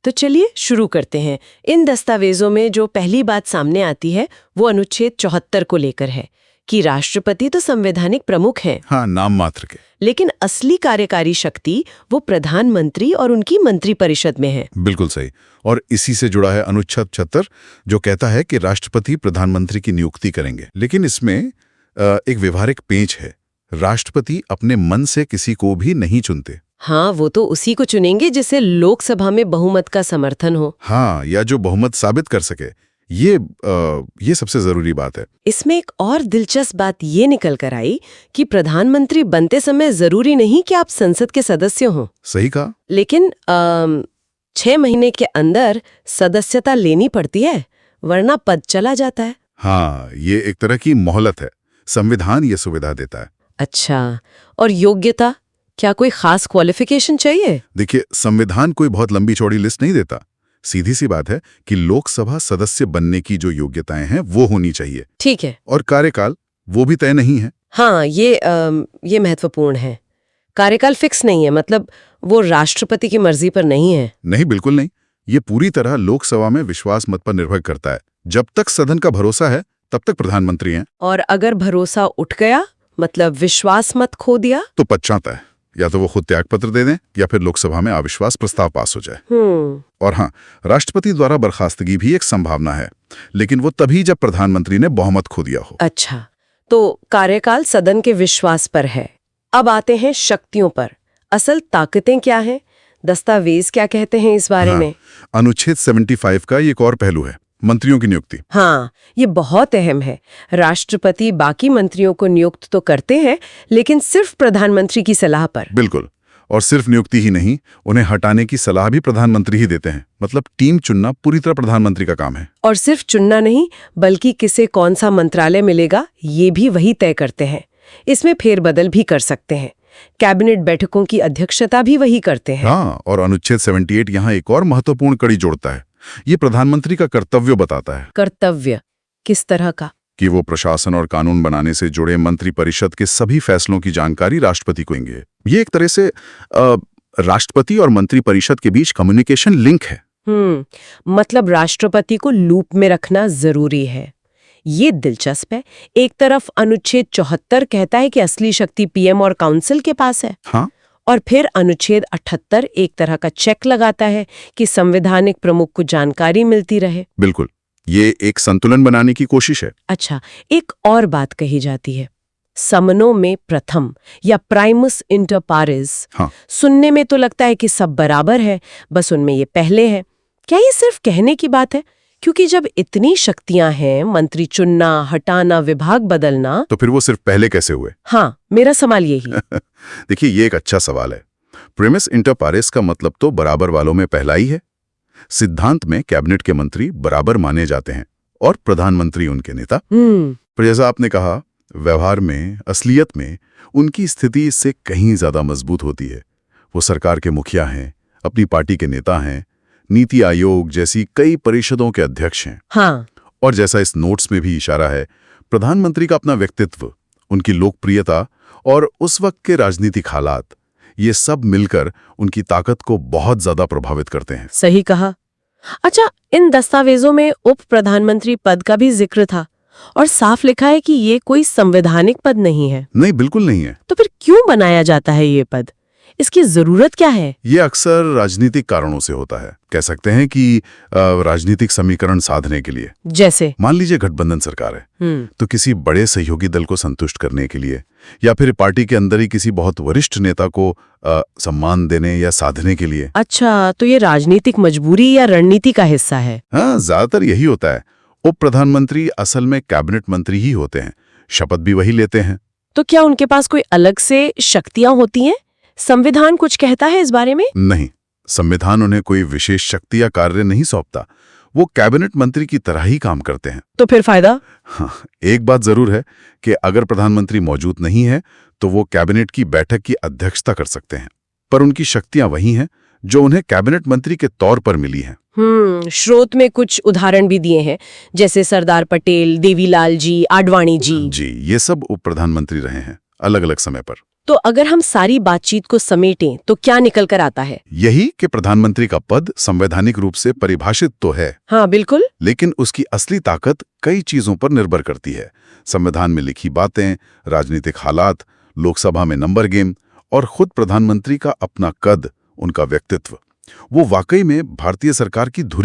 तो चलिए शुरू करते हैं। इन दस्तावेजों में जो पहली बात सामने आती है वो अनुच्छेद 74 को लेकर है कि राष्ट्रपति तो संवैधानिक प्रमुख हैं। हाँ, नाम मात्र के। लेकिन असली कार्यकारी शक्ति वो प्रधानमंत्री और उनकी मंत्रिपरिषद में है। बिल्कुल सही। और इसी से जुड़ा है अनुच्छेद 76 जो कहता है कि राष्ट्रपति प्रधानमंत्री की नियुक्ति करेंगे। लेकिन इसमें एक व्यवहारिक पेंच है। राष्ट्रपति अपने मन से किसी को भी नहीं चुनते। हाँ, वो तो उसी को चुनेंगे जिसे लोकसभा में बहुमत का समर्थन हो। हाँ, या जो बहुमत साबित कर सके। ये सबसे जरूरी बात है। इसमें एक और दिलचस्प बात ये निकल कर आई कि प्रधानमंत्री बनते समय जरूरी नहीं कि आप संसद के सदस्य हों। सही कहा। लेकिन 6 महीने के अंदर सदस्यता लेनी पड़ती है, वरना पद चला जाता है। हाँ, ये एक तरह की मोहलत है। संविधान ये सुविधा देता है। अच्छा, और योग्यता, क्या कोई खास क्वालिफिकेशन चाहिए? देखिए, संविधान कोई बहुत लंबी चौड़ी लिस्ट नहीं देता। सीधी सी बात है कि लोकसभा सदस्य बनने की जो योग्यताएं हैं वो होनी चाहिए। ठीक है। और कार्यकाल वो भी तय नहीं है। हाँ, ये महत्वपूर्ण है। कार्यकाल फिक्स नहीं है, मतलब वो राष्ट्रपति की मर्जी पर नहीं है। नहीं, बिल्कुल नहीं। ये पूरी तरह लोकसभा में विश्वास मत पर निर्भर करता है। जब तक सदन का भरोसा है तब तक प्रधानमंत्री हैं। और अगर भरोसा उठ गया, मतलब विश्वास मत खो दिया, तो पछताता है। या तो वो खुद त्यागपत्र दे दें या फिर लोकसभा में अविश्वास प्रस्ताव पास हो जाए। और हाँ, राष्ट्रपति द्वारा बर्खास्तगी भी एक संभावना है, लेकिन वो तभी जब प्रधानमंत्री ने बहुमत खो दिया हो। अच्छा, तो कार्यकाल सदन के विश्वास पर है। अब आते हैं शक्तियों पर। असल ताकतें क्या हैं? दस्तावेज क्या कहते हैं इस बारे में? अनुच्छेद 75 का एक और पहलू है, मंत्रियों की नियुक्ति। हाँ, ये बहुत अहम है। राष्ट्रपति बाकी मंत्रियों को नियुक्त तो करते हैं, लेकिन सिर्फ प्रधानमंत्री की सलाह पर। बिल्कुल। और सिर्फ नियुक्ति ही नहीं, उन्हें हटाने की सलाह भी प्रधानमंत्री ही देते हैं। मतलब टीम चुनना पूरी तरह प्रधानमंत्री का काम है। और सिर्फ चुनना नहीं, बल्कि किसे कौन सा मंत्रालय मिलेगा ये भी वही तय करते हैं। इसमें फेरबदल भी कर सकते हैं। कैबिनेट बैठकों की अध्यक्षता भी वही करते हैं। हाँ, और अनुच्छेद 78 यहाँ एक और महत्वपूर्ण कड़ी जोड़ता है। ये प्रधानमंत्री का कर्तव्य बताता है। कर्तव्य किस तरह का? कि वो प्रशासन और कानून बनाने से जुड़े मंत्रिपरिषद के सभी फैसलों की जानकारी राष्ट्रपति को देंगे। ये एक तरह से राष्ट्रपति और मंत्रिपरिषद के बीच कम्युनिकेशन लिंक है। मतलब राष्ट्रपति को लूप में रखना जरूरी है। ये दिलचस्प है। एक तरफ अनुच्छेद 74 कहता है कि असली शक्ति पीएम और काउंसिल के पास है। हाँ, और फिर अनुच्छेद 78 एक तरह का चेक लगाता है कि संवैधानिक प्रमुख को जानकारी मिलती रहे। बिल्कुल, ये एक संतुलन बनाने की कोशिश है। अच्छा, एक और बात कही जाती है, समनों में प्रथम या प्राइमस इंटर पारिस। हाँ। सुनने में तो लगता है कि सब बराबर है, बस उनमें ये पहले है। क्या ये सिर्फ कहने की बात है? क्योंकि जब इतनी शक्तियां हैं, मंत्री चुनना, हटाना, विभाग बदलना, तो फिर वो सिर्फ पहले कैसे हुए? हाँ, मेरा सवाल यही। देखिए, ये एक अच्छा सवाल है। प्रिमिस इंटर पारिस का मतलब तो बराबर वालों में पहला ही है। सिद्धांत में कैबिनेट के मंत्री बराबर माने जाते हैं और प्रधानमंत्री उनके नेता। पर जैसा आपने कहा, व्यवहार में, असलियत में उनकी स्थिति इससे कहीं ज्यादा मजबूत होती है। वो सरकार के मुखिया हैं, अपनी पार्टी के नेता हैं, नीति आयोग जैसी कई परिषदों के अध्यक्ष हैं। हाँ। और जैसा इस नोट्स में भी इशारा है, प्रधानमंत्री का अपना व्यक्तित्व, उनकी लोकप्रियता और उस वक्त के राजनीतिक हालात, ये सब मिलकर उनकी ताकत को बहुत ज्यादा प्रभावित करते हैं। सही कहा। अच्छा, इन दस्तावेजों में उप प्रधानमंत्री पद का भी जिक्र था और साफ लिखा है कि ये कोई संवैधानिक पद नहीं है। नहीं, बिल्कुल नहीं है। तो फिर क्यों बनाया जाता है ये पद? इसकी जरूरत क्या है? ये अक्सर राजनीतिक कारणों से होता है। कह सकते हैं कि राजनीतिक समीकरण साधने के लिए। जैसे मान लीजिए गठबंधन सरकार है, तो किसी बड़े सहयोगी दल को संतुष्ट करने के लिए, या फिर पार्टी के अंदर ही किसी बहुत वरिष्ठ नेता को सम्मान देने या साधने के लिए। अच्छा, तो ये राजनीतिक मजबूरी या रणनीति का हिस्सा है? हाँ, ज्यादातर यही होता है। उप प्रधानमंत्री असल में कैबिनेट मंत्री ही होते हैं, शपथ भी वही लेते हैं। तो क्या उनके पास कोई अलग से शक्तियां होती हैं? संविधान कुछ कहता है इस बारे में? नहीं, संविधान उन्हें कोई विशेष शक्ति या कार्य नहीं सौंपता। वो कैबिनेट मंत्री की तरह ही काम करते हैं। तो फिर फायदा? हाँ, एक बात जरूर है कि अगर प्रधानमंत्री मौजूद नहीं है तो वो कैबिनेट की बैठक की अध्यक्षता कर सकते हैं, पर उनकी शक्तियां वही हैं जो उन्हें कैबिनेट मंत्री के तौर पर मिली हैं। स्रोत में कुछ उदाहरण भी दिए हैं, जैसे सरदार पटेल, देवीलाल जी, आडवाणी जी। ये सब उप प्रधानमंत्री रहे हैं अलग अलग समय पर। तो अगर हम सारी बातचीत को समेटें तो क्या निकल कर आता है? यही कि प्रधानमंत्री का पद संवैधानिक रूप से परिभाषित तो है, हाँ बिल्कुल। लेकिन उसकी असली ताकत कई चीजों पर निर्भर करती है। संविधान में लिखी बातें, राजनीतिक हालात, लोकसभा में नंबर गेम और खुद प्रधानमंत्री का अपना कद, उनका व्यक्तित्व। वो वाकई में भारतीय सरकार की धुरी